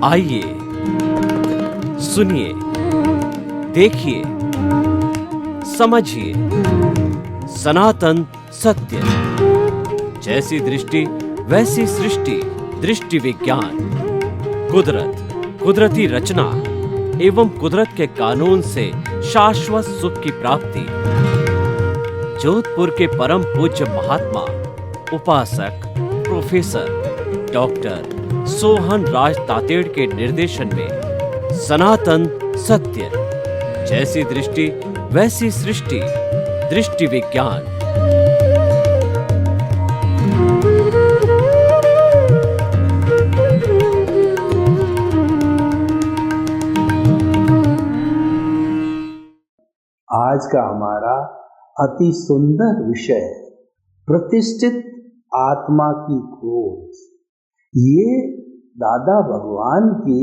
आइए, सुनिए, देखिए, समझिए सनातन सत्य। जैसी दृष्टि वैसी सृष्टि, दृष्टि विज्ञान। कुदरत, कुदरती रचना एवं कुदरत के कानून से शाश्वत सुख की प्राप्ति। जोधपुर के परम पूज्य महात्मा उपासक प्रोफेसर डॉक्टर सोहन राज तातेड़ के निर्देशन में सनातन सत्य। जैसी दृष्टि वैसी सृष्टि, दृष्टि विज्ञान। आज का हमारा अति सुंदर विषय प्रतिष्ठित आत्मा की खोज। ये दादा भगवान की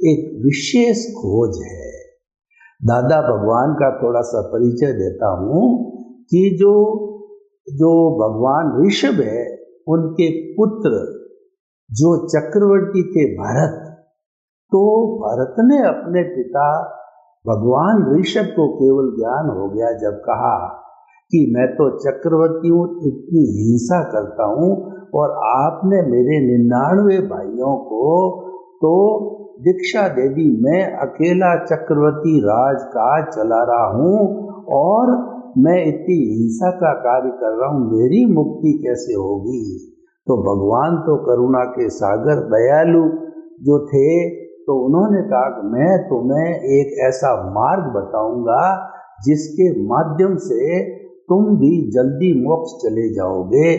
एक विशेष खोज है। दादा भगवान का थोड़ा सा परिचय देता हूँ कि जो भगवान ऋषभ है, उनके पुत्र जो चक्रवर्ती थे भरत, तो भरत ने अपने पिता भगवान ऋषभ को केवल ज्ञान हो गया जब कहा कि मैं तो चक्रवर्ती हूँ, इतनी हिंसा करता हूँ और आपने मेरे 99 भाइयों को तो दीक्षा दे दी, मैं अकेला चक्रवर्ती राज का चला रहा हूँ और मैं इतनी हिंसा का कार्य कर रहा हूँ, मेरी मुक्ति कैसे होगी। तो भगवान तो करुणा के सागर दयालु जो थे, तो उन्होंने कहा कि मैं तुम्हें एक ऐसा मार्ग बताऊंगा जिसके माध्यम से तुम भी जल्दी मोक्ष चले जाओगे।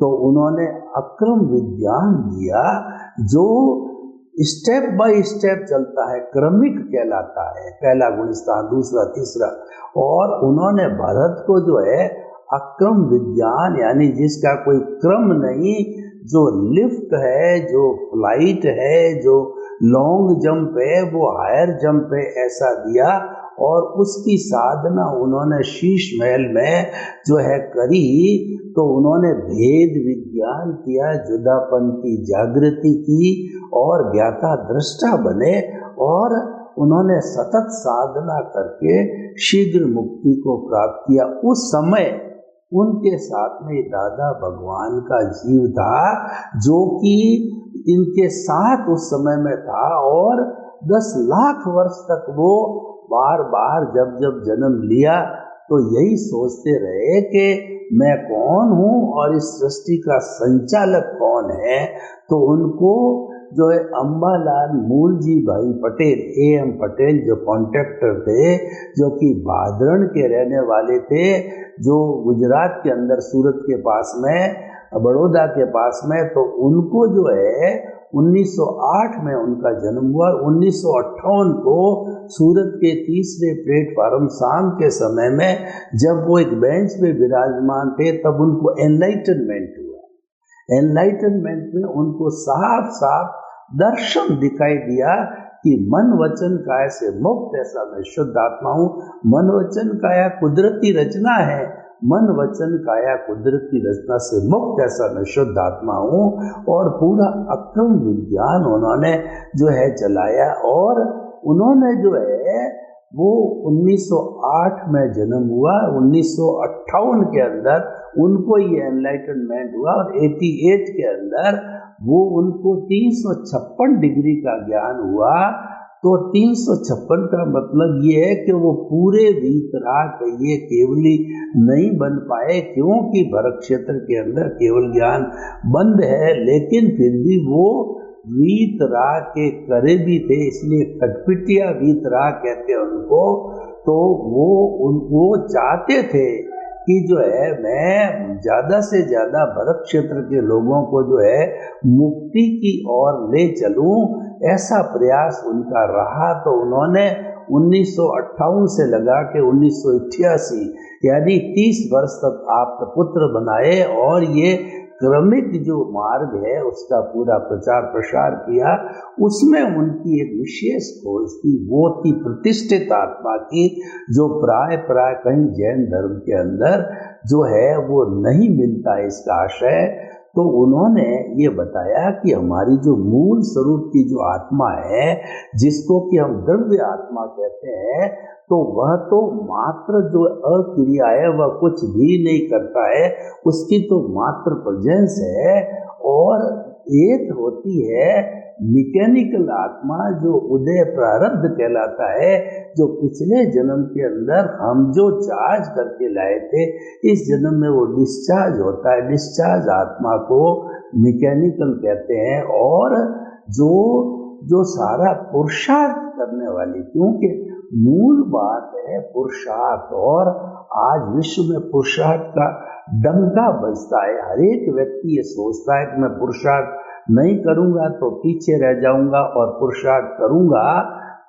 तो उन्होंने अक्रम विज्ञान दिया जो स्टेप बाय स्टेप चलता है, क्रमिक कहलाता है, पहला गुणस्थान, दूसरा, तीसरा। और उन्होंने भरत को जो है अक्रम विज्ञान, यानी जिसका कोई क्रम नहीं, जो लिफ्ट है, जो फ्लाइट है, जो लॉन्ग जंप है, वो हायर जंप है, ऐसा दिया। और उसकी साधना उन्होंने शीश महल में जो है करी। तो उन्होंने भेद विज्ञान किया, जुदापन की जागृति की और ज्ञाता दृष्टा बने और उन्होंने सतत साधना करके शीघ्र मुक्ति को प्राप्त किया। उस समय उनके साथ में दादा भगवान का जीव था जो कि इनके साथ उस समय में था और 10 लाख वर्ष तक वो बार बार जब जब जन्म लिया तो यही सोचते रहे कि मैं कौन हूँ और इस सृष्टि का संचालक कौन है। तो उनको जो है अम्बालाल मूलजी भाई पटेल, AM पटेल, जो कॉन्ट्रैक्टर थे, जो कि भादरण के रहने वाले थे, जो गुजरात के अंदर सूरत के पास में, बड़ौदा के पास में, तो उनको जो है 1908 में उनका जन्म हुआ। 1958 को सूरत के तीसरे प्लेटफार्म शाम के समय में जब वो एक बेंच पे विराजमान थे, तब उनको एनलाइटनमेंट हुआ। एनलाइटनमेंट में उनको साफ साफ दर्शन दिखाई दिया कि मन वचन काया से मुक्त, ऐसा मैं शुद्ध आत्मा हूँ। मन वचन काया कुदरती रचना है, मन वचन काया कुदरती रचना से मुक्त, ऐसा मैं शुद्ध आत्मा हूँ। और पूरा अक्रम विज्ञान उन्होंने जो है चलाया और उन्होंने जो है वो 1908 में जन्म हुआ। 1958 के अंदर उनको ये एनलाइटनमेंट हुआ और 88 के अंदर वो उनको 356 डिग्री का ज्ञान हुआ। तो 356 का मतलब ये है कि वो पूरे वीतराग ये केवली नहीं बन पाए, क्योंकि भरत क्षेत्र के अंदर केवल ज्ञान बंद है, लेकिन फिर भी वो वीतराग के करीबी थे, इसलिए खटपिटिया वीतराग कहते हैं उनको। तो वो चाहते थे कि जो है मैं ज़्यादा से ज़्यादा भरत क्षेत्र के लोगों को जो है मुक्ति की ओर ले चलूं, ऐसा प्रयास उनका रहा। तो उन्होंने 1958 से लगा के 1988 यानी 30 वर्ष तक आप पुत्र बनाए और ये क्रमिक जो मार्ग है उसका पूरा प्रचार प्रसार किया। उसमें उनकी एक विशेष खोज थी, वो थी प्रतिष्ठित आत्मा की, जो प्राय कहीं जैन धर्म के अंदर जो है वो नहीं मिलता इसका आशय। तो उन्होंने ये बताया कि हमारी जो मूल स्वरूप की जो आत्मा है, जिसको कि हम दिव्य आत्मा कहते हैं, तो वह तो मात्र जो अक्रिया है, वह कुछ भी नहीं करता है, उसकी तो मात्र प्रेजेंस है। और एक होती है मैकेनिकल आत्मा, जो उदय प्रारब्ध कहलाता है, जो पिछले जन्म के अंदर हम जो चार्ज करके लाए थे, इस जन्म में वो डिस्चार्ज होता है। डिस्चार्ज आत्मा को मैकेनिकल कहते हैं। और जो सारा पुरुषार्थ करने वाली, क्योंकि मूल बात है पुरुषार्थ, और आज विश्व में पुरुषार्थ का डंका बजता है। हर एक व्यक्ति ये सोचता है कि मैं पुरुषार्थ नहीं करूंगा तो पीछे रह जाऊंगा, और पुरुषार्थ करूंगा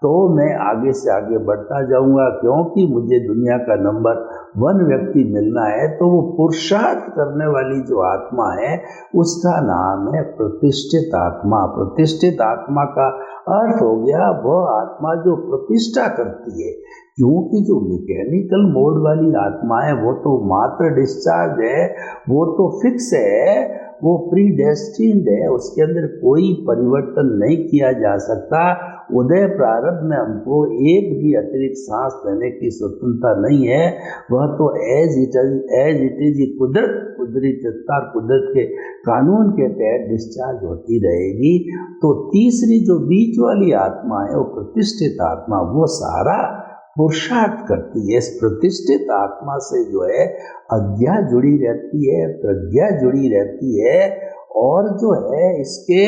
तो मैं आगे से आगे बढ़ता जाऊंगा, क्योंकि मुझे दुनिया का नंबर 1 व्यक्ति मिलना है। तो वो पुरुषार्थ करने वाली जो आत्मा है, उसका नाम है प्रतिष्ठित आत्मा। प्रतिष्ठित आत्मा का अर्थ हो गया वह आत्मा जो प्रतिष्ठा करती है, क्योंकि जो मैकेनिकल मोड वाली आत्मा है वो तो मात्र डिस्चार्ज है, वो तो फिक्स है, वो प्री डेस्टिन्ड है, उसके अंदर कोई परिवर्तन नहीं किया जा सकता। उदय प्रारब्ध में हमको एक भी अतिरिक्त सांस लेने की स्वतंत्रता नहीं है। वह तो एज इट इज कुदरती रफ्तार, कुदरत के कानून के तहत डिस्चार्ज होती रहेगी। तो तीसरी जो बीच वाली आत्मा है, वो प्रतिष्ठित आत्मा, वो सारा पुरुषार्थ करती है। इस प्रतिष्ठित आत्मा से जो है अज्ञा जुड़ी रहती है, प्रज्ञा जुड़ी रहती है, और जो है इसके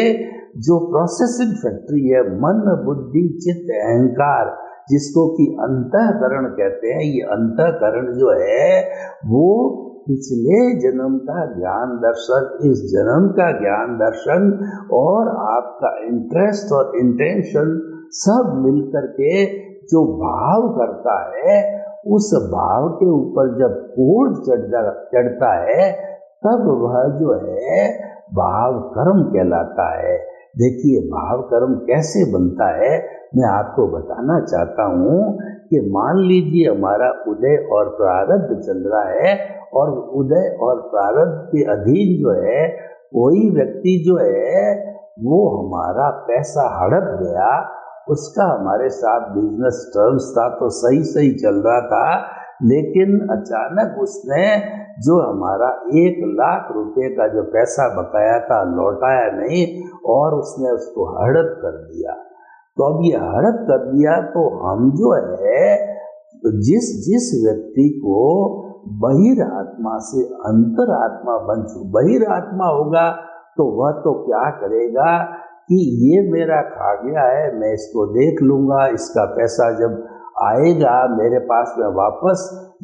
जो प्रोसेसिंग फैक्ट्री है, मन बुद्धि चित्त अहंकार, जिसको कि अंतःकरण कहते हैं, ये अंतःकरण जो है वो पिछले जन्म का ज्ञान दर्शन, इस जन्म का ज्ञान दर्शन, और आपका इंटरेस्ट और इंटेंशन सब मिलकर के जो भाव करता है, उस भाव के ऊपर जब कोड चढ़ता है, तब वह जो है भाव कर्म कहलाता है। देखिए भाव कर्म कैसे बनता है, मैं आपको बताना चाहता हूँ कि मान लीजिए हमारा उदय और प्रारब्ध चल रहा है, और उदय और प्रारब्ध के अधीन जो है कोई व्यक्ति जो है वो हमारा पैसा हड़प गया, उसका हमारे साथ बिजनेस टर्म्स था, तो सही चल रहा था, लेकिन अचानक उसने जो हमारा 1 लाख रुपए का जो पैसा बकाया था लौटाया नहीं, और उसने उसको हड़प कर दिया। तो अब ये हड़प कर दिया, तो हम जो है जिस व्यक्ति को बहिरात्मा से अंतरात्मा बन चुका, बहिरात्मा होगा, तो वह तो क्या करेगा कि ये मेरा खा गया है, मैं इसको देख लूंगा, इसका पैसा जब आएगा मेरे पास में वापस,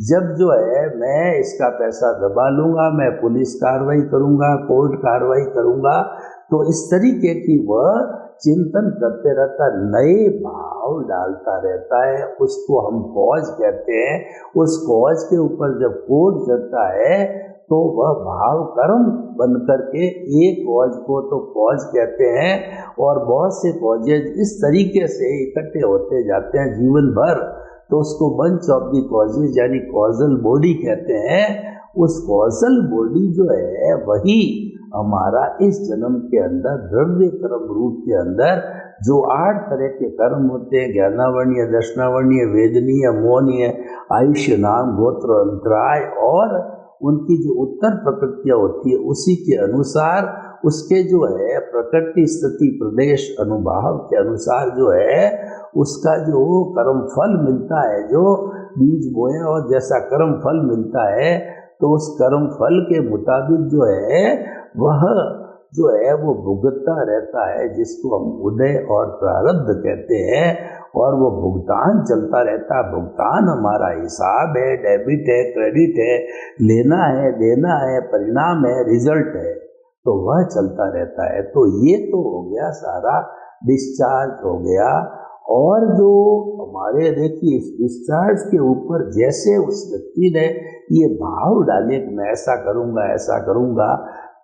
जब जो है मैं इसका पैसा दबा लूंगा, मैं पुलिस कार्रवाई करूंगा, कोर्ट कार्रवाई करूंगा। तो इस तरीके की वह चिंतन करते रहता, नए भाव डालता रहता है, उसको हम कॉज कहते हैं। उस कॉज के ऊपर जब कोड चढ़ता है, तो वह भाव कर्म बन करके एक कॉज को तो कॉज कहते हैं, और बहुत से कॉजेज इस तरीके से इकट्ठे होते जाते हैं जीवन भर, तो उसको बंच ऑफ दी कॉजेज यानी कॉजल बॉडी कहते हैं। उस कॉजल बॉडी जो है वही हमारा इस जन्म के अंदर द्रव्य कर्म रूप के अंदर जो 8 तरह के कर्म होते हैं, ज्ञानावर्णीय, दर्शनावर्णीय, वेदनीय, मौनीय, आयुष्य, नाम, गोत्र, अंतराय, और उनकी जो उत्तर प्रकृतियाँ होती है, उसी के अनुसार उसके जो है प्रकृति, स्थिति, प्रदेश, अनुभाव के अनुसार जो है उसका जो कर्म फल मिलता है, जो बीज बोया और जैसा कर्म फल मिलता है, तो उस कर्म फल के मुताबिक जो है वह जो है वो भुगतता रहता है, जिसको हम उदय और प्रारब्ध कहते हैं, और वो भुगतान चलता रहता है। भुगतान हमारा हिसाब है, डेबिट है, क्रेडिट है, लेना है, देना है, परिणाम है, रिजल्ट है, तो वह चलता रहता है। तो ये तो हो गया सारा डिस्चार्ज हो गया। और जो हमारे देखिए इस डिस्चार्ज के ऊपर जैसे उस व्यक्ति ने ये भाव डाले कि मैं ऐसा करूँगा,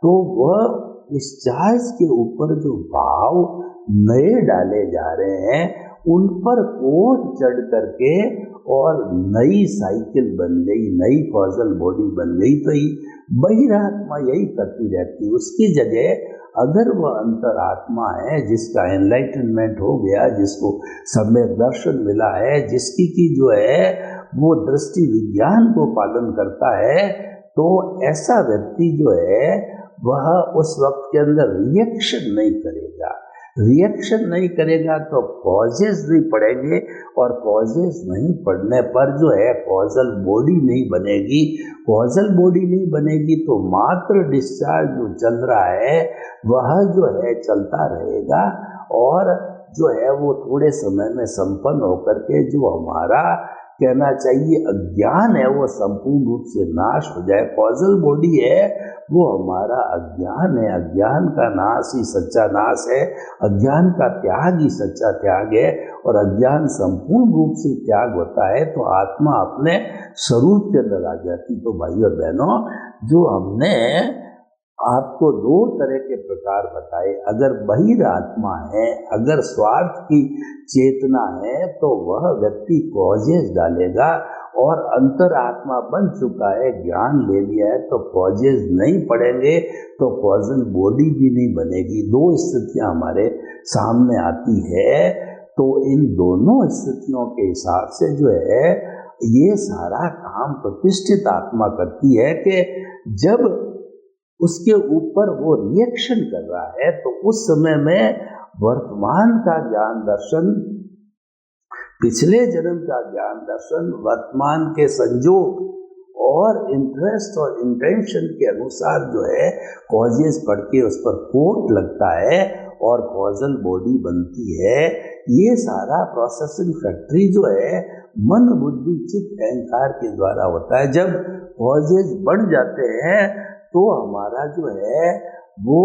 तो वह डिस्चार्ज के ऊपर जो भाव नए डाले जा रहे हैं उन पर कोट चढ़ करके और नई साइकिल बन गई, नई कॉजल बॉडी बन गई। तो बहिरात्मा यही करती रहती है। उसकी जगह अगर वह अंतरात्मा है जिसका एनलाइटनमेंट हो गया, जिसको सम्यक दर्शन मिला है, जिसकी की जो है वो दृष्टि विज्ञान को पालन करता है, तो ऐसा व्यक्ति जो है वह उस वक्त के अंदर रिएक्शन नहीं करेगा। रिएक्शन नहीं करेगा तो कॉजेज नहीं पड़ेंगे, और कॉजेज नहीं पड़ने पर जो है कॉजल बॉडी नहीं बनेगी। कॉजल बॉडी नहीं बनेगी तो मात्र डिस्चार्ज जो चल रहा है वह जो है चलता रहेगा, और जो है वो थोड़े समय में संपन्न होकर के जो हमारा कहना चाहिए अज्ञान है वो संपूर्ण रूप से नाश हो जाए। कॉजल बॉडी है वो हमारा अज्ञान है, अज्ञान का नाश ही सच्चा नाश है, अज्ञान का त्याग ही सच्चा त्याग है, और अज्ञान संपूर्ण रूप से त्याग होता है तो आत्मा अपने स्वरूप के अंदर आ जाती। तो भाइयों और बहनों, जो हमने आपको दो तरह के प्रकार बताए, अगर बहिरात्मा है, अगर स्वार्थ की चेतना है तो वह व्यक्ति कॉजेज डालेगा, और अंतरात्मा बन चुका है, ज्ञान ले लिया है तो कॉजेज नहीं पड़ेंगे, तो कॉजल बॉडी भी नहीं बनेगी। दो स्थितियां हमारे सामने आती है। तो इन दोनों स्थितियों के हिसाब से जो है ये सारा काम प्रतिष्ठित आत्मा करती है कि जब उसके ऊपर वो रिएक्शन कर रहा है तो उस समय में वर्तमान का ज्ञान दर्शन, पिछले जन्म का ज्ञान दर्शन, वर्तमान के संजोग और इंटरेस्ट और इंटेंशन के अनुसार जो है कॉजेस पढ़ के उस पर कोट लगता है और कॉजल बॉडी बनती है। ये सारा प्रोसेसिंग फैक्ट्री जो है मन बुद्धि चित्त अहंकार के द्वारा होता है। जब कॉजेस बढ़ जाते हैं तो हमारा जो है वो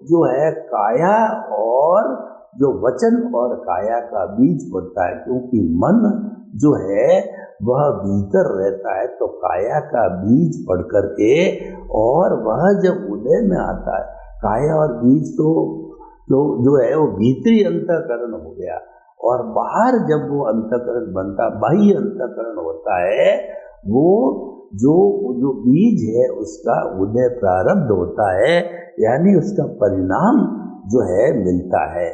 जो है काया और जो वचन और काया का बीज पड़ता है, क्योंकि मन जो है वह भीतर रहता है तो काया का बीज पड़ करके और वह जब उदय में आता है, काया और बीज तो जो है वो भीतरी अंतःकरण हो गया, और बाहर जब वो अंतःकरण बनता, बाह्य अंतःकरण होता है, वो जो बीज है उसका उदय प्रारब्ध होता है, यानी उसका परिणाम जो है मिलता है।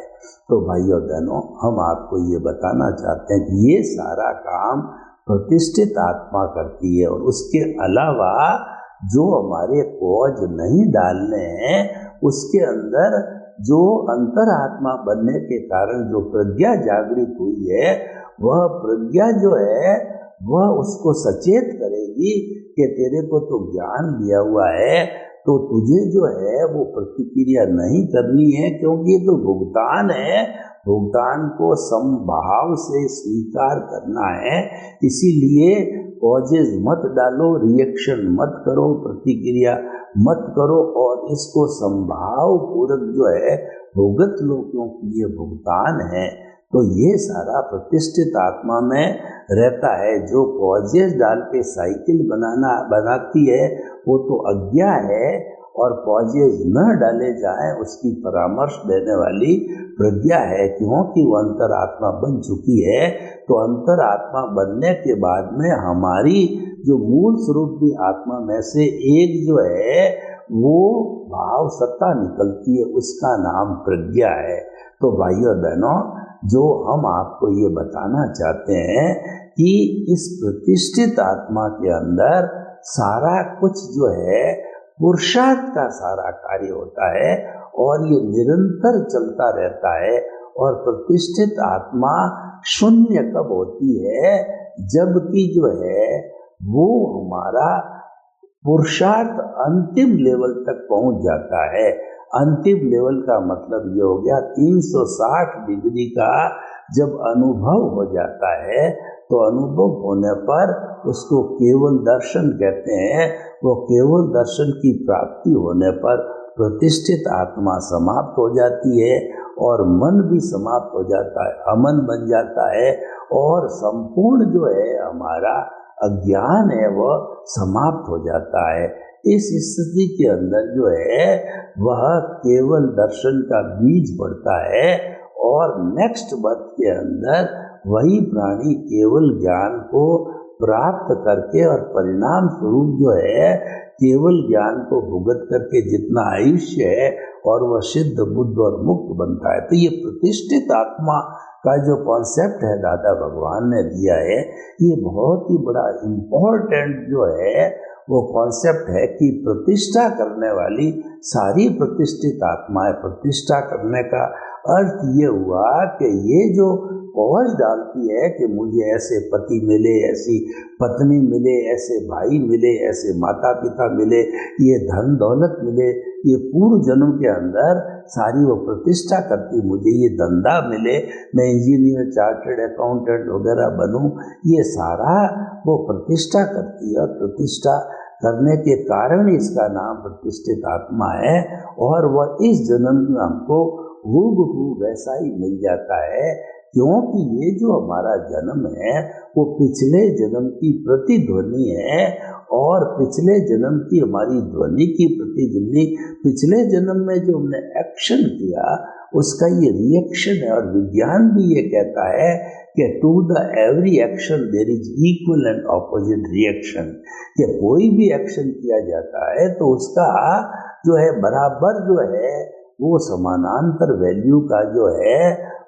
तो भाइयों बहनों, हम आपको ये बताना चाहते हैं कि ये सारा काम प्रतिष्ठित आत्मा करती है, और उसके अलावा जो हमारे कॉज नहीं डालने हैं उसके अंदर जो अंतरात्मा बनने के कारण जो प्रज्ञा जागृत हुई है, वह प्रज्ञा जो है वह उसको सचेत करेगी कि तेरे को तो ज्ञान दिया हुआ है, तो तुझे जो है वो प्रतिक्रिया नहीं करनी है, क्योंकि ये तो भुगतान है, भुगतान को समभाव से स्वीकार करना है। इसीलिए कॉजेज मत डालो, रिएक्शन मत करो, प्रतिक्रिया मत करो, और इसको समभाव पूर्वक जो है भुगत लो, क्योंकि ये भुगतान है। तो ये सारा प्रतिष्ठित आत्मा में रहता है। जो कॉजेज डाल के साइकिल बनाती है वो तो अज्ञा है, और कॉजेज न डाले जाए उसकी परामर्श देने वाली प्रज्ञा है, क्योंकि वो अंतरात्मा बन चुकी है। तो अंतरात्मा बनने के बाद में हमारी जो मूल स्वरूप की आत्मा में से एक जो है वो भाव सत्ता निकलती है, उसका नाम प्रज्ञा है। तो भाइयों बहनों, जो हम आपको ये बताना चाहते हैं कि इस प्रतिष्ठित आत्मा के अंदर सारा कुछ जो है पुरुषार्थ का सारा कार्य होता है, और ये निरंतर चलता रहता है। और प्रतिष्ठित आत्मा शून्य कब होती है? जबकि जो है वो हमारा पुरुषार्थ अंतिम लेवल तक पहुंच जाता है। अंतिम लेवल का मतलब ये हो गया 360 डिग्री का जब अनुभव हो जाता है, तो अनुभव होने पर उसको केवल दर्शन कहते हैं। वो केवल दर्शन की प्राप्ति होने पर प्रतिष्ठित आत्मा समाप्त हो जाती है, और मन भी समाप्त हो जाता है, अमन बन जाता है, और संपूर्ण जो है हमारा अज्ञान है वह समाप्त हो जाता है। इस स्थिति के अंदर जो है वह केवल दर्शन का बीज बढ़ता है और नेक्स्ट बर्थ के अंदर वही प्राणी केवल ज्ञान को प्राप्त करके और परिणाम स्वरूप जो है केवल ज्ञान को भुगत करके जितना आयुष्य है और वह सिद्ध बुद्ध और मुक्त बनता है। तो ये प्रतिष्ठित आत्मा का जो कॉन्सेप्ट है दादा भगवान ने दिया है, ये बहुत ही बड़ा इम्पोर्टेंट जो है वो कॉन्सेप्ट है कि प्रतिष्ठा करने वाली सारी प्रतिष्ठित आत्माएं, प्रतिष्ठा करने का अर्थ ये हुआ कि ये जो पहुंच डालती है कि मुझे ऐसे पति मिले, ऐसी पत्नी मिले, ऐसे भाई मिले, ऐसे माता पिता मिले, ये धन दौलत मिले, ये पूर्व जन्म के अंदर सारी वो प्रतिष्ठा करती, मुझे ये धंधा मिले, मैं इंजीनियर, चार्टर्ड अकाउंटेंट वगैरह बनूं, ये सारा वो प्रतिष्ठा करती है। और प्रतिष्ठा करने के कारण इसका नाम प्रतिष्ठित आत्मा है और वह इस जन्म में हमको हूबहू वैसा ही मिल जाता है, क्योंकि ये जो हमारा जन्म है वो पिछले जन्म की प्रतिध्वनि है और पिछले जन्म की हमारी ध्वनि की प्रतिध्वनि, पिछले जन्म में जो हमने एक्शन किया उसका ये रिएक्शन है। और विज्ञान भी ये कहता है कि to the every action there is equal and opposite reaction, कि कोई भी एक्शन किया जाता है तो उसका जो है बराबर जो है वो समानांतर वैल्यू का जो है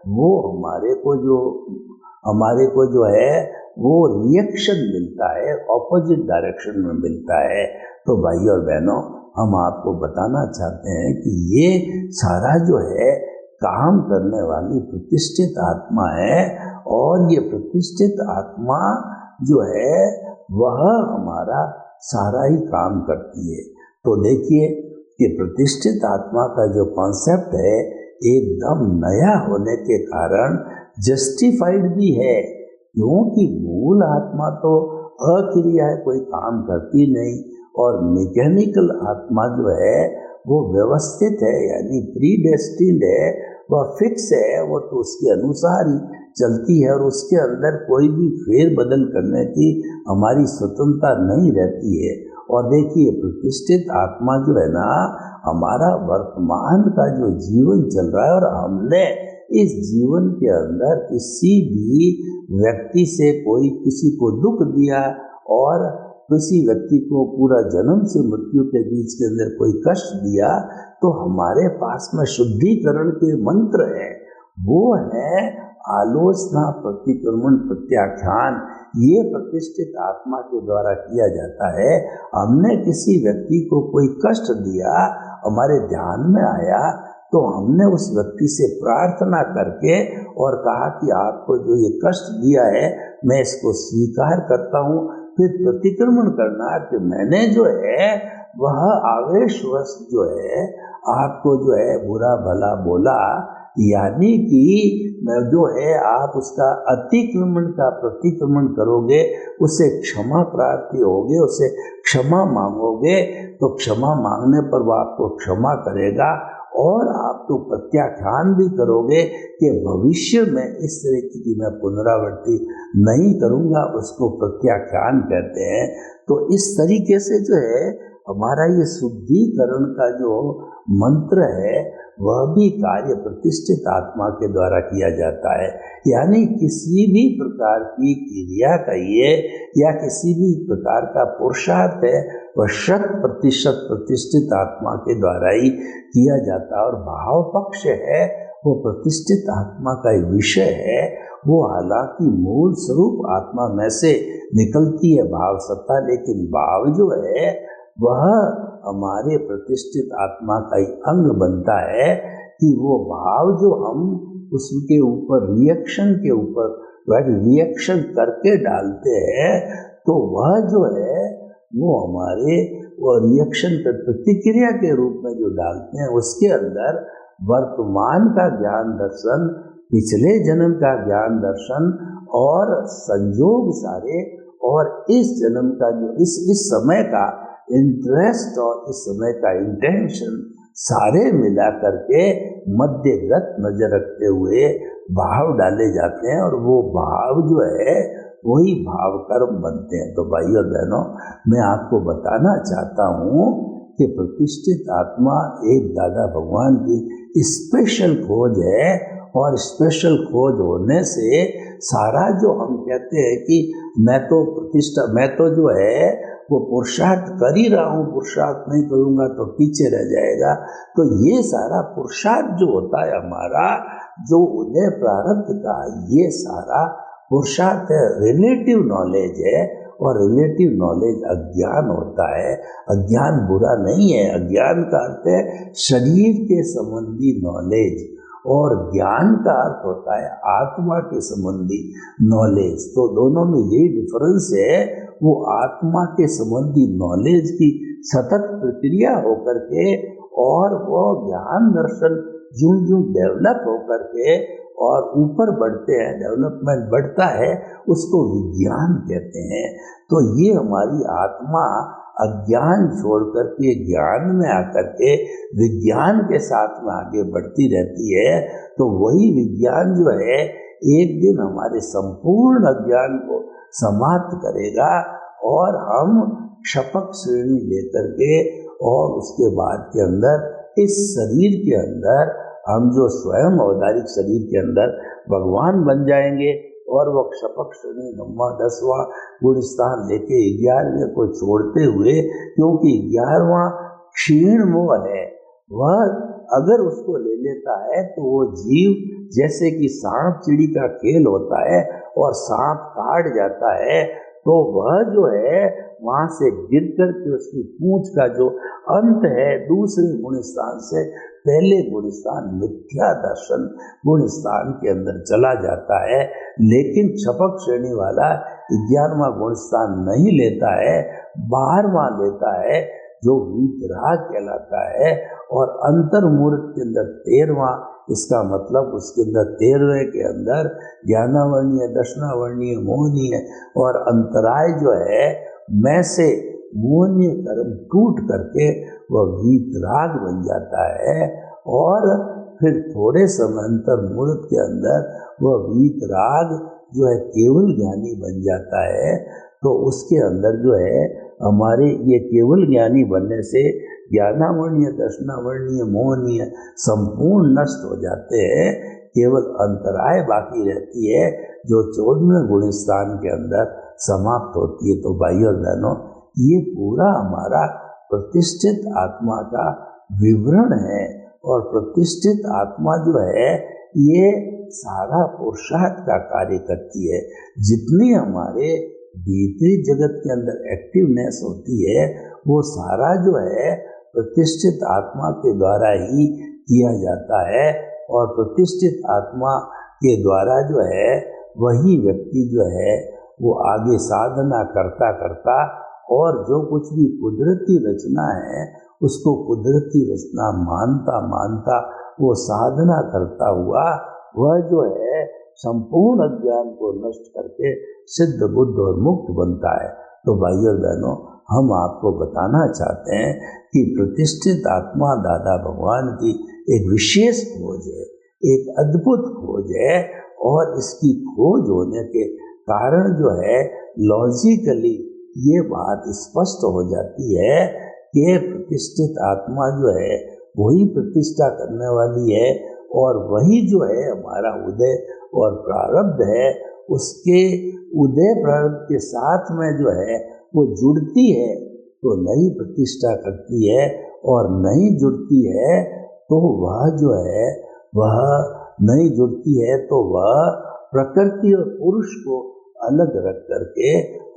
वो हमारे को जो है वो रिएक्शन मिलता है, ऑपोजिट डायरेक्शन में मिलता है। तो भाई और बहनों, हम आपको बताना चाहते हैं कि ये सारा जो है काम करने वाली प्रतिष्ठित आत्मा है और ये प्रतिष्ठित आत्मा जो है वह हमारा सारा ही काम करती है। तो देखिए कि प्रतिष्ठित आत्मा का जो कॉन्सेप्ट है एकदम नया होने के कारण जस्टिफाइड भी है, क्योंकि मूल आत्मा तो अक्रिया है, कोई काम करती नहीं, और मैकेनिकल आत्मा जो है वो व्यवस्थित है, यानी प्रीडेस्टिन्ड है, वह फिक्स है, वो तो उसके अनुसार ही चलती है और उसके अंदर कोई भी फेरबदल करने की हमारी स्वतंत्रता नहीं रहती है। और देखिए प्रतिष्ठित आत्मा जो है ना, हमारा वर्तमान का जो जीवन चल रहा है और हमने इस जीवन के अंदर किसी भी व्यक्ति से कोई किसी को दुख दिया और किसी व्यक्ति को पूरा जन्म से मृत्यु के बीच के अंदर कोई कष्ट दिया, तो हमारे पास में शुद्धिकरण के मंत्र है, वो है आलोचना, प्रतिक्रमण, प्रत्याख्यान। ये प्रतिष्ठित आत्मा के द्वारा किया जाता है। हमने किसी व्यक्ति को कोई कष्ट दिया, हमारे ध्यान में आया, तो हमने उस व्यक्ति से प्रार्थना करके और कहा कि आपको जो ये कष्ट दिया है मैं इसको स्वीकार करता हूँ। फिर प्रतिक्रमण करना कि मैंने जो है वह आवेशवश जो है आपको जो है बुरा भला बोला, यानी कि जो है आप उसका अतिक्रमण का प्रतिक्रमण करोगे, उससे क्षमा प्राप्ति होगी, उससे क्षमा मांगोगे, तो क्षमा मांगने पर वो आपको क्षमा करेगा और आप तो प्रत्याख्यान भी करोगे कि भविष्य में इस तरीके की मैं पुनरावृत्ति नहीं करूँगा, उसको प्रत्याख्यान कहते हैं। तो इस तरीके से जो है हमारा ये शुद्धिकरण का जो मंत्र है वह भी कार्य प्रतिष्ठित आत्मा के द्वारा किया जाता है। यानी किसी भी प्रकार की क्रिया कहिए या किसी भी प्रकार का पुरुषार्थ है वह 100% प्रतिष्ठित आत्मा के द्वारा ही किया जाता है। और भाव पक्ष है वो प्रतिष्ठित आत्मा का एक विषय है, वो हालांकि मूल स्वरूप आत्मा में से निकलती है भाव सत्ता, लेकिन भाव जो है वह हमारे प्रतिष्ठित आत्मा का एक अंग बनता है कि वो भाव जो हम उसके ऊपर रिएक्शन के ऊपर रिएक्शन करके डालते हैं, तो वह जो है वो हमारे वो रिएक्शन पर प्रतिक्रिया के रूप में जो डालते हैं, उसके अंदर वर्तमान का ज्ञान दर्शन, पिछले जन्म का ज्ञान दर्शन और संयोग सारे, और इस जन्म का जो इस समय का इंटरेस्ट और इस समय का इंटेंशन सारे मिला करके मध्यगत नजर रखते हुए भाव डाले जाते हैं। और वो भाव जो है वही भाव कर्म बनते हैं। तो भाइयों और बहनों, मैं आपको बताना चाहता हूँ कि प्रतिष्ठित आत्मा एक दादा भगवान की स्पेशल खोज है, और स्पेशल खोज होने से सारा जो हम कहते हैं कि मैं तो जो है वो पुरुषार्थ कर ही रहा हूँ, पुरुषार्थ नहीं करूँगा तो पीछे रह जाएगा। तो ये सारा पुरुषार्थ जो होता है हमारा, जो उदय प्रारब्ध का, ये सारा पुरुषार्थ है, रिलेटिव नॉलेज है। और रिलेटिव नॉलेज अज्ञान होता है। अज्ञान बुरा नहीं है। अज्ञान का अर्थ है शरीर के संबंधी नॉलेज, और ज्ञान का अर्थ होता है आत्मा के संबंधी नॉलेज। तो दोनों में यही डिफरेंस है। वो आत्मा के संबंधी नॉलेज की सतत प्रक्रिया होकर के, और वो ज्ञान दर्शन यूं यूं डेवलप होकर के और ऊपर बढ़ते हैं, डेवलपमेंट बढ़ता है, उसको विज्ञान कहते हैं। तो ये हमारी आत्मा अज्ञान छोड़ करके ज्ञान में आकर के विज्ञान के साथ में आगे बढ़ती रहती है। तो वही विज्ञान जो है एक दिन हमारे संपूर्ण अज्ञान को समाप्त करेगा, और हम क्षपक श्रेणी लेकर के, और उसके बाद के अंदर इस शरीर के अंदर हम जो स्वयं अवतारिक शरीर के अंदर भगवान बन जाएंगे, और वह क्षपक श्रेणी 9वां 10वां गुण स्थान लेके 11वें को छोड़ते हुए, क्योंकि 11वां क्षीण मोह है, वह अगर उसको ले लेता है तो वो जीव, जैसे कि सांप चिड़ी का खेल होता है और सांप काट जाता है, तो वह जो है वहां से गिर कर के उसकी पूंछ का जो अंत है दूसरे गुण स्थान से पहले गुण स्थान मिथ्या दर्शन गुण स्थान के अंदर चला जाता है। लेकिन क्षपक श्रेणी वाला 11वां गुण स्थान नहीं लेता है, 12वां लेता है, जो वीतराग कहलाता है। और अंतर मुहूर्त के अंदर 13वां, इसका मतलब उसके अंदर 13वें के अंदर ज्ञानावर्णीय, दर्शनावर्णीय, मोहनीय और अंतराय जो है मैं से मोहनीय कर्म टूट करके वह वीतराग बन जाता है। और फिर थोड़े समय अंतर मुहूर्त के अंदर वह वीतराग जो है केवल ज्ञानी बन जाता है। तो उसके अंदर जो है हमारे ये केवल ज्ञानी बनने से ज्ञानावर्णीय, दर्शनावर्णीय, मोहनीय संपूर्ण नष्ट हो जाते हैं। केवल अंतराय बाकी रहती है जो 14वें गुण स्थान के अंदर समाप्त होती है। तो भाइयों और बहनों, ये पूरा हमारा प्रतिष्ठित आत्मा का विवरण है। और प्रतिष्ठित आत्मा जो है ये सारा पुरुषार्थ का कार्य करती है। जितनी हमारे भीतरी जगत के अंदर एक्टिवनेस होती है, वो सारा जो है प्रतिष्ठित आत्मा के द्वारा ही किया जाता है। और प्रतिष्ठित आत्मा के द्वारा जो है वही व्यक्ति जो है वो आगे साधना करता करता, और जो कुछ भी कुदरती रचना है उसको कुदरती रचना मानता मानता वो साधना करता हुआ वह जो है संपूर्ण अज्ञान को नष्ट करके सिद्ध, बुद्ध और मुक्त बनता है। तो भाइयों और बहनों, हम आपको बताना चाहते हैं कि प्रतिष्ठित आत्मा दादा भगवान की एक विशेष खोज है, एक अद्भुत खोज है। और इसकी खोज होने के कारण जो है लॉजिकली ये बात स्पष्ट हो जाती है कि प्रतिष्ठित आत्मा जो है वही प्रतिष्ठा करने वाली है, और वही जो है हमारा उदय और प्रारब्ध है। उसके उदय प्रारब्ध के साथ में जो है वो जुड़ती है तो नई प्रतिष्ठा करती है, और नहीं जुड़ती है तो वह जो है वह नहीं जुड़ती है तो वह प्रकृति और पुरुष को अलग रख करके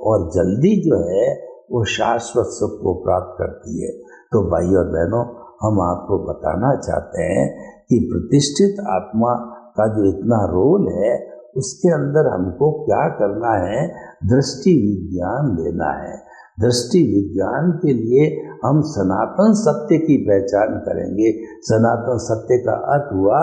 और जल्दी जो है वो शाश्वत सुख को प्राप्त करती है। तो भाई और बहनों, हम आपको बताना चाहते हैं कि प्रतिष्ठित आत्मा का जो इतना रोल है उसके अंदर हमको क्या करना है, दृष्टि विज्ञान देना है। दृष्टि विज्ञान के लिए हम सनातन सत्य की पहचान करेंगे। सनातन सत्य का अर्थ हुआ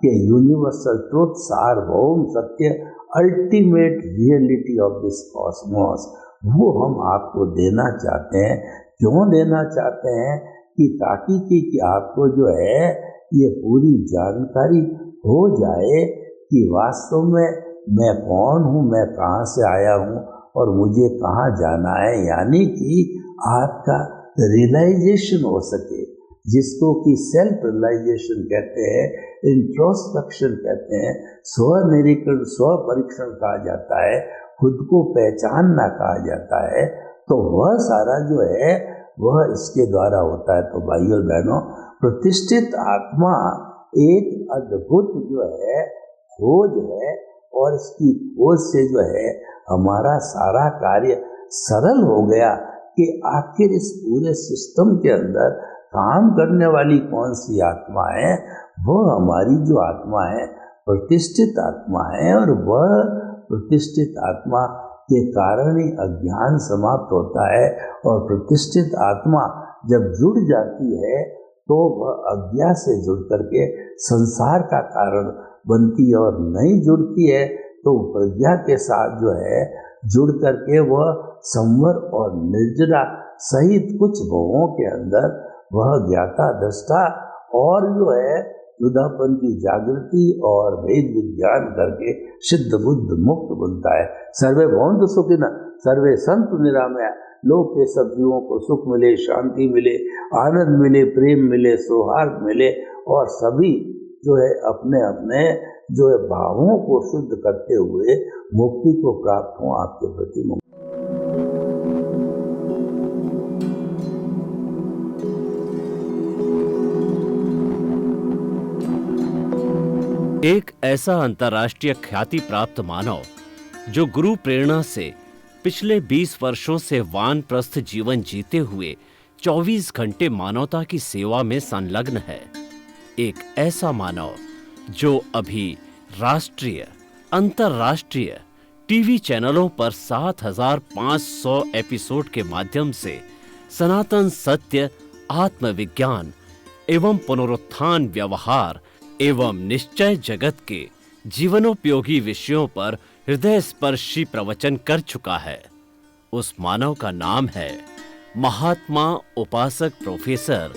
कि यूनिवर्सल ट्रुथ, सार्वभौम सत्य, ultimate reality of this Cosmos, वो हम आपको देना चाहते हैं। क्यों देना चाहते हैं? कि ताकि कि आपको जो है ये पूरी जानकारी हो जाए कि वास्तव में मैं कौन हूँ, मैं कहाँ से आया हूँ और मुझे कहाँ जाना है, यानी कि आपका रियलाइजेशन हो सके, जिसको कि सेल्फ रियलाइजेशन कहते हैं, इंट्रोस्पेक्शन कहते हैं, स्व निरीक्षण, स्व परीक्षण कहा जाता है, खुद को पहचानना कहा जाता है। तो वह सारा जो है वह इसके द्वारा होता है। तो भाइयों बहनों, प्रतिष्ठित आत्मा एक अद्भुत जो है खोज है, और इसकी खोज से जो है हमारा सारा कार्य सरल हो गया कि आखिर इस पूरे सिस्टम के अंदर काम करने वाली कौन सी आत्मा है। वह हमारी जो आत्मा है प्रतिष्ठित आत्मा है, और वह प्रतिष्ठित आत्मा के कारण ही अज्ञान समाप्त होता है। और प्रतिष्ठित आत्मा जब जुड़ जाती है तो वह अज्ञा से जुड़ करके संसार का कारण बनती है, और नहीं जुड़ती है तो प्रज्ञा के साथ जो है जुड़ करके वह संवर और निर्जरा सहित कुछ भवों के अंदर वह ज्ञाता दृष्टा और जो है युद्धापन की जागृति और वेद विज्ञान करके सिद्ध बुद्ध मुक्त बनता है। सर्वे भवन्तु सुखिनः सर्वे सन्तु निरामया। लोक के सब जीवों को सुख मिले, शांति मिले, आनंद मिले, प्रेम मिले, सौहार्द मिले, और सभी जो है अपने अपने जो है भावों को शुद्ध करते हुए मुक्ति को प्राप्त हों। आपके प्रति एक ऐसा अंतर्राष्ट्रीय ख्याति प्राप्त मानव जो गुरु प्रेरणा से पिछले 20 वर्षों से वानप्रस्थ जीवन जीते हुए 24 घंटे मानवता की सेवा में संलग्न है। एक ऐसा मानव जो अभी राष्ट्रीय, अंतर्राष्ट्रीय टीवी चैनलों पर 7,500 एपिसोड के माध्यम से सनातन सत्य, आत्मविज्ञान एवं पुनरुत्थान, व्यवहार एवं निश्चय जगत के जीवनोपयोगी विषयों पर हृदय स्पर्शी प्रवचन कर चुका है। उस मानव का नाम है महात्मा उपासक प्रोफेसर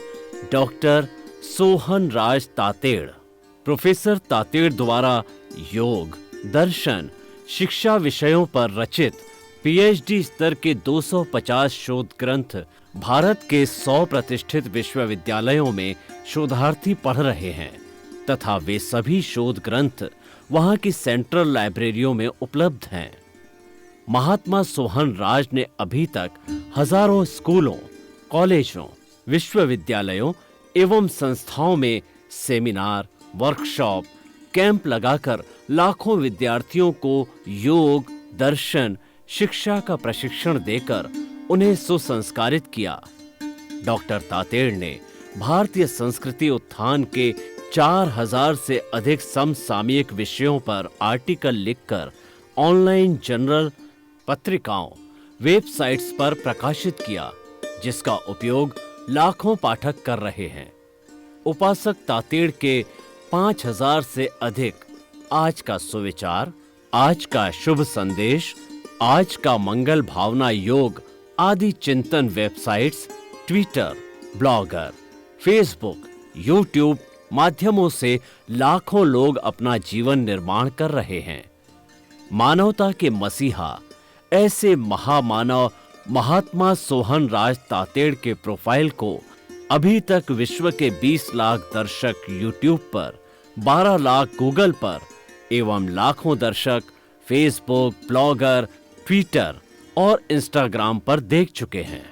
डॉक्टर सोहन राज तातेड़। प्रोफेसर तातेड़ द्वारा योग, दर्शन, शिक्षा विषयों पर रचित पीएचडी स्तर के 250 शोध ग्रंथ भारत के 100 प्रतिष्ठित विश्वविद्यालयों में शोधार्थी पढ़ रहे हैं, तथा वे सभी शोध ग्रंथ वहां की सेंट्रल लाइब्रेरियों में उपलब्ध हैं। महात्मा सोहन राज ने अभी तक हजारों स्कूलों, कॉलेजों, विश्वविद्यालयों एवं संस्थाओं में सेमिनार, वर्कशॉप, कैंप लगाकर लाखों विद्यार्थियों को योग, दर्शन, शिक्षा का प्रशिक्षण देकर उन्हें सुसंस्कारित किया। डॉक्टर तातेड़ ने भारतीय संस्कृति उत्थान के 4000 से अधिक समसामयिक विषयों पर आर्टिकल लिखकर ऑनलाइन जर्नल, पत्रिकाओं, वेबसाइट्स पर प्रकाशित किया, जिसका उपयोग लाखों पाठक कर रहे हैं। उपासक तातेड़ के 5000 से अधिक आज का सुविचार, आज का शुभ संदेश, आज का मंगल भावना योग आदि चिंतन websites, Twitter, blogger, Facebook, YouTube माध्यमों से लाखों लोग अपना जीवन निर्माण कर रहे हैं। मानवता के मसीहा ऐसे महामानव महात्मा सोहन राज तातेड़ के प्रोफाइल को अभी तक विश्व के 20 लाख दर्शक यूट्यूब पर, 12 लाख गूगल पर एवं लाखों दर्शक फेसबुक, ब्लॉगर, ट्विटर और इंस्टाग्राम पर देख चुके हैं।